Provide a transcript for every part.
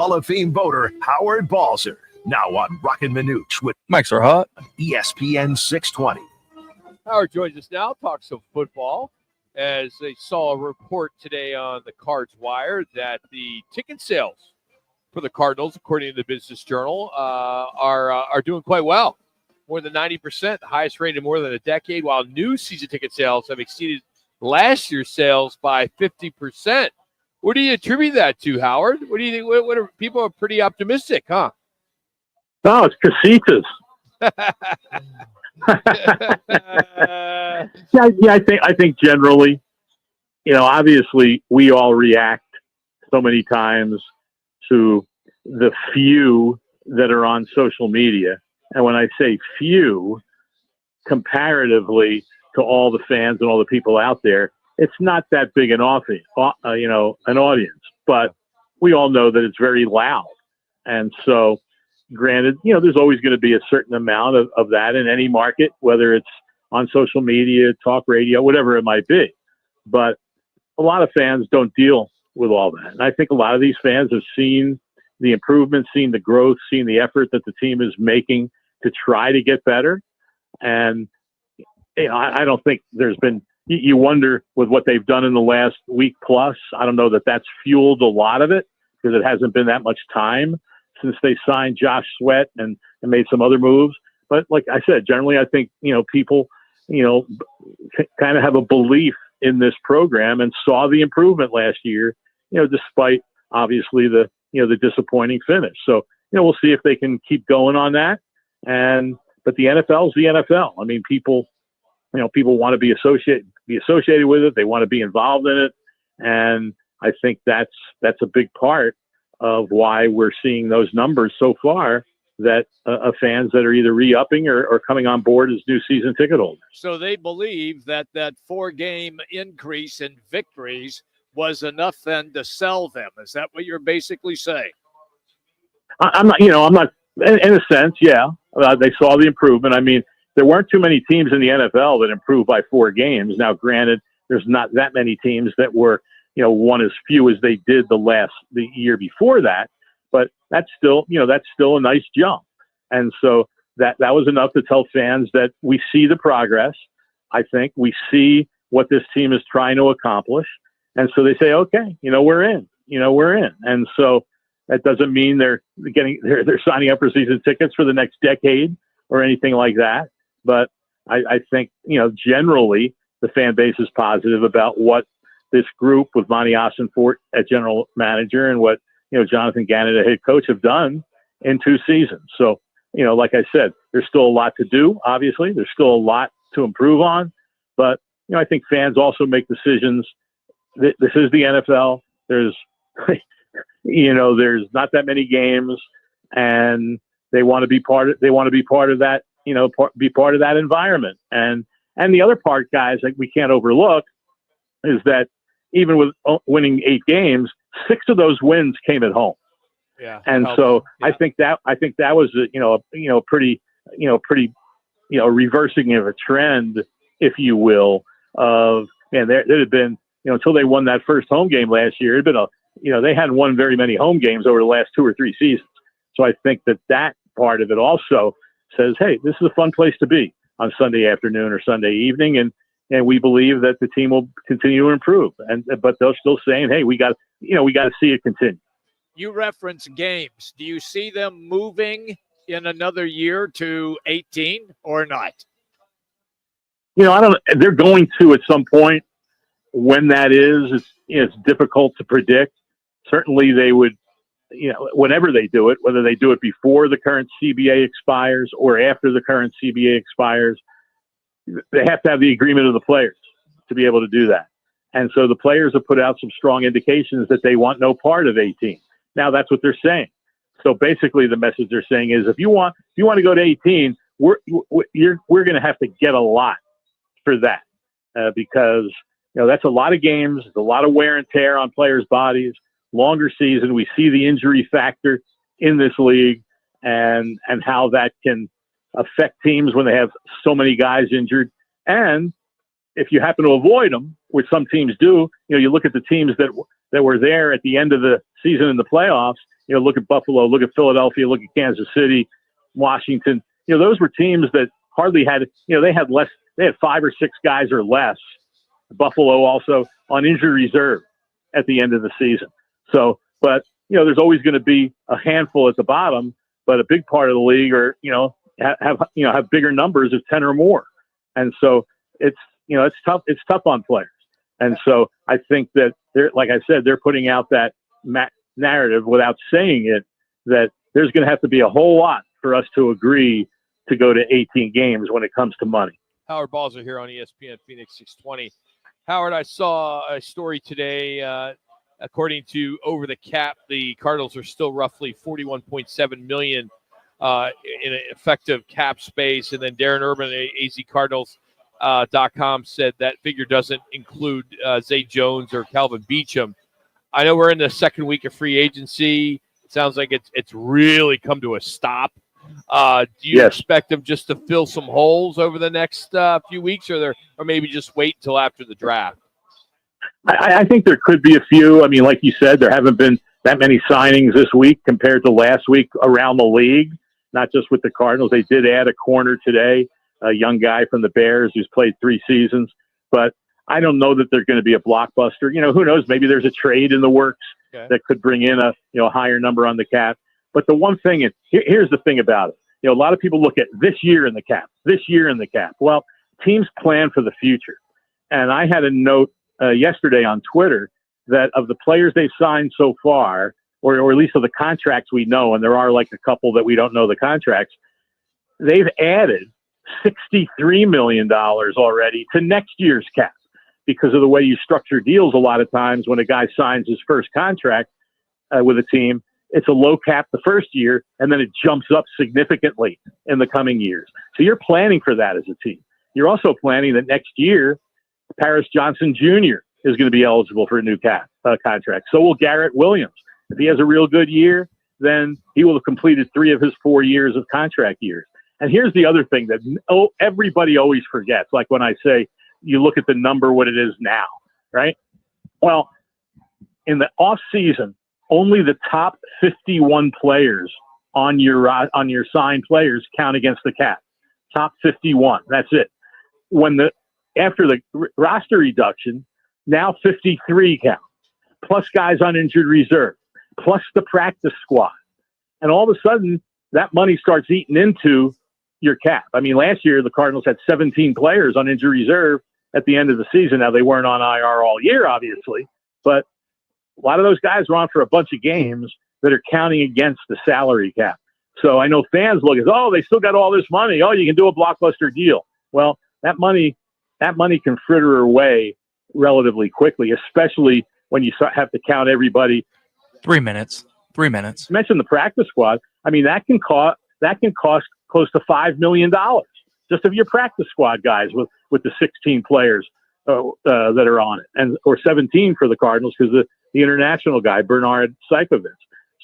Hall of Fame voter Howard Balzer. Now on Rockin' Minooch with Mics are hot. ESPN 620. Howard joins us now, talk some football, as they saw a report today on the Cards Wire that the ticket sales for the Cardinals, according to the Business Journal, are doing quite well. More than 90%, the highest rate in more than a decade, while new season ticket sales have exceeded last year's sales by 50%. What do you attribute that to, Howard? What do you think? What are, people are pretty optimistic, huh? No, it's casitas. I think generally, obviously we all react so many times to the few that are on social media. And when I say few, comparatively to all the fans and all the people out there, it's not that big an audience, but we all know that it's very loud. And so, granted, there's always going to be a certain amount of that in any market, whether it's on social media, talk radio, whatever it might be. But a lot of fans don't deal with all that. And I think a lot of these fans have seen the improvement, seen the growth, seen the effort that the team is making to try to get better. And I don't think there's been, you wonder with what they've done in the last week plus, I don't know that that's fueled a lot of it because it hasn't been that much time since they signed Josh Sweat and made some other moves. But like I said, generally, I think, people, kind of have a belief in this program and saw the improvement last year, despite obviously the disappointing finish. So, we'll see if they can keep going on that. But the NFL is the NFL. I mean, people want to be associated with it. They want to be involved in it. And I think that's a big part of why we're seeing those numbers so far that of fans that are either re-upping or coming on board as new season ticket holders. So they believe that 4-game increase in victories was enough then to sell them. Is that what you're basically saying? I'm not, in a sense, yeah. They saw the improvement. I mean, there weren't too many teams in the NFL that improved by 4 games. Now, granted, there's not that many teams that were, won as few as they did the year before that, but that's still a nice jump. And so that was enough to tell fans that we see the progress. I think we see what this team is trying to accomplish. And so they say, okay, we're in, And so that doesn't mean they're signing up for season tickets for the next decade or anything like that. But I think, generally the fan base is positive about what this group with Monty Ossenfort at general manager and what, Jonathan Gannon, the head coach, have done in 2 seasons. So, like I said, there's still a lot to do. Obviously, there's still a lot to improve on, but, I think fans also make decisions. This is the NFL. There's, there's not that many games, and they want to be part of that, be part of that environment. And the other part, guys, like we can't overlook is that even with winning 8 games, 6 of those wins came at home. Yeah. And so yeah. I think that was pretty reversing of a trend, if you will, of, man, there had been, until they won that first home game last year, it had been they hadn't won very many home games over the last 2 or 3 seasons. So I think that part of it also says, hey, this is a fun place to be on Sunday afternoon or Sunday evening. And we believe that the team will continue to improve. But they're still saying, hey, we got to see it continue. You reference games. Do you see them moving in another year to 18 or not? I don't. They're going to at some point. When that is, it's difficult to predict. Certainly, they would. Whenever they do it, whether they do it before the current CBA expires or after the current CBA expires, they have to have the agreement of the players to be able to do that. And so the players have put out some strong indications that they want no part of 18. Now that's what they're saying. So basically the message they're saying is if you want to go to 18, we're going to have to get a lot for that because that's a lot of games, it's a lot of wear and tear on players' bodies, longer season. We see the injury factor in this league and how that can affect teams when they have so many guys injured. And if you happen to avoid them, which some teams do, you look at the teams that were there at the end of the season in the playoffs, look at Buffalo, look at Philadelphia, look at Kansas City, Washington. Those were teams that hardly had, they had 5 or 6 guys or less. Buffalo also on injury reserve at the end of the season. So, but, there's always going to be a handful at the bottom, but a big part of the league are, have bigger numbers of 10 or more. And so it's tough. It's tough on players. And so I think that like I said, they're putting out that narrative without saying it, that there's going to have to be a whole lot for us to agree to go to 18 games when it comes to money. Howard Balzer here on ESPN Phoenix 620. Howard, I saw a story today. According to Over the Cap, the Cardinals are still roughly $41.7 million in effective cap space. And then Darren Urban at azcardinals.com said that figure doesn't include Zay Jones or Calvin Beachum. I know we're in the second week of free agency. It sounds like it's really come to a stop. Do you expect them just to fill some holes over the next few weeks, or maybe just wait until after the draft? I think there could be a few. I mean, like you said, there haven't been that many signings this week compared to last week around the league, not just with the Cardinals. They did add a corner today, a young guy from the Bears who's played 3 seasons. But I don't know that they're going to be a blockbuster. Who knows? Maybe there's a trade in the works that could bring in a higher number on the cap. But the one thing, and here's the thing about it. A lot of people look at this year in the cap. Well, teams plan for the future. And I had a note yesterday on Twitter that of the players they've signed so far, or at least of the contracts we know, and there are like a couple that we don't know the contracts, they've added $63 million already to next year's cap because of the way you structure deals. A lot of times when a guy signs his first contract with a team, it's a low cap the first year, and then it jumps up significantly in the coming years. So you're planning for that as a team. You're also planning that next year, Paris Johnson Jr. is going to be eligible for a new contract. So will Garrett Williams. If he has a real good year, then he will have completed 3 of his 4 years of contract years. And here's the other thing that everybody always forgets. Like when I say, you look at the number, what it is now, right? Well, in the off season, only the top 51 players on your signed players count against the cap. Top 51. That's it. After the roster reduction, now 53 count, plus guys on injured reserve, plus the practice squad. And all of a sudden, that money starts eating into your cap. I mean, last year, the Cardinals had 17 players on injured reserve at the end of the season. Now, they weren't on IR all year, obviously, but a lot of those guys were on for a bunch of games that are counting against the salary cap. So I know fans look at, they still got all this money. Oh, you can do a blockbuster deal. Well, that money can fritter away relatively quickly, especially when you have to count everybody. 3 minutes. 3 minutes. Mention the practice squad. I mean, that can cost close to $5 million just of your practice squad guys with the 16 players that are on it, or 17 for the Cardinals because the international guy Bernard Saikovich.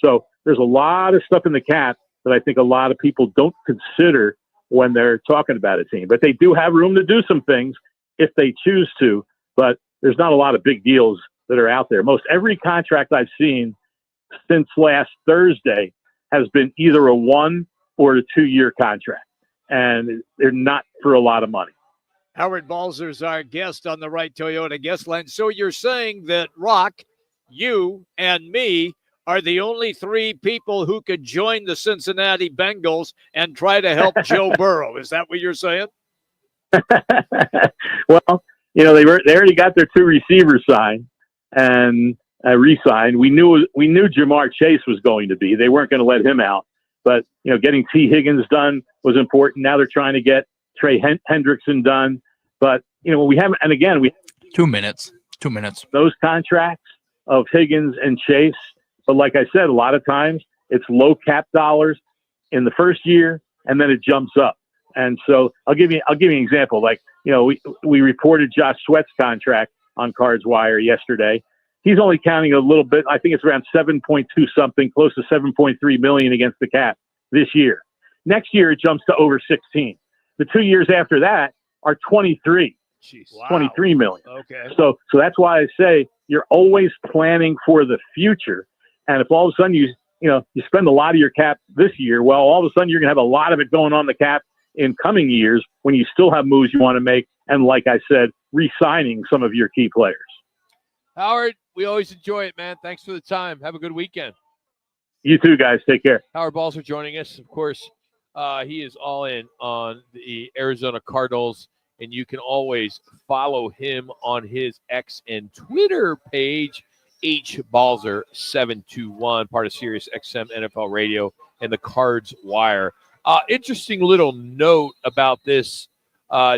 So there's a lot of stuff in the cap that I think a lot of people don't consider when they're talking about a team. But they do have room to do some things if they choose to. But there's not a lot of big deals that are out there. Most every contract I've seen since last Thursday has been either a 1 or a 2-year contract, and they're not for a lot of money. Howard Balzer is our guest on the Right Toyota guest line. So you're saying that Rock, you, and me are the only 3 people who could join the Cincinnati Bengals and try to help Joe Burrow. Is that what you're saying? Well, they already got their 2 receivers signed and re-signed. We knew Jamar Chase was going to be. They weren't going to let him out. But, getting T. Higgins done was important. Now they're trying to get Trey Hendrickson done. But, we haven't, and again, we 2 minutes. 2 minutes. Those contracts of Higgins and Chase. But like I said, a lot of times it's low cap dollars in the first year, and then it jumps up. And so I'll give you an example. Like, we reported Josh Sweat's contract on Cards Wire yesterday. He's only counting a little bit. I think it's around 7.2 something, close to 7.3 million against the cap this year. Next year, it jumps to over 16. The 2 years after that are 23. Jeez. Wow. 23 million. Okay. So that's why I say you're always planning for the future. And if all of a sudden you spend a lot of your cap this year. Well, all of a sudden you're going to have a lot of it going on the cap in coming years when you still have moves you want to make. And like I said, re-signing some of your key players. Howard, we always enjoy it, man. Thanks for the time. Have a good weekend. You too, guys. Take care. Howard Balzer joining us. Of course, he is all in on the Arizona Cardinals, and you can always follow him on his X and Twitter page, HBalzer721, part of Sirius XM NFL Radio and the Cards Wire. Interesting little note about this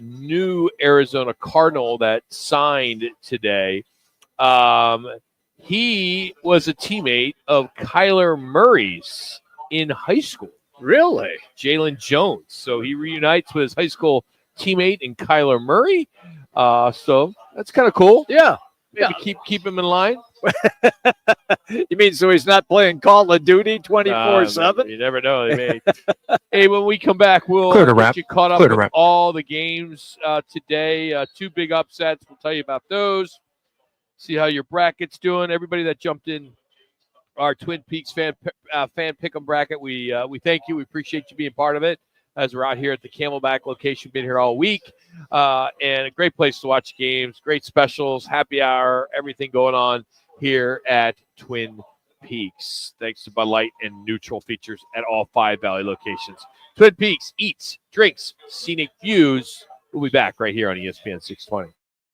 new Arizona Cardinal that signed today. He was a teammate of Kyler Murray's in high school. Really? Jalen Jones. So he reunites with his high school teammate in Kyler Murray. So that's kind of cool. Yeah. Maybe keep him in line. You mean so he's not playing Call of Duty 24/7? You never know. Hey, when we come back, we'll Clear to get wrap. you caught up Clear to with wrap. all the games today. 2 big upsets. We'll tell you about those. See how your bracket's doing. Everybody that jumped in our Twin Peaks fan pick'em bracket, we thank you. We appreciate you being part of it as we're out here at the Camelback location. Been here all week, and a great place to watch games. Great specials, happy hour, everything going on here at Twin Peaks. Thanks to Bud Light and Neutral features at all 5 Valley locations. Twin Peaks eats, drinks, scenic views. We'll be back right here on ESPN 620.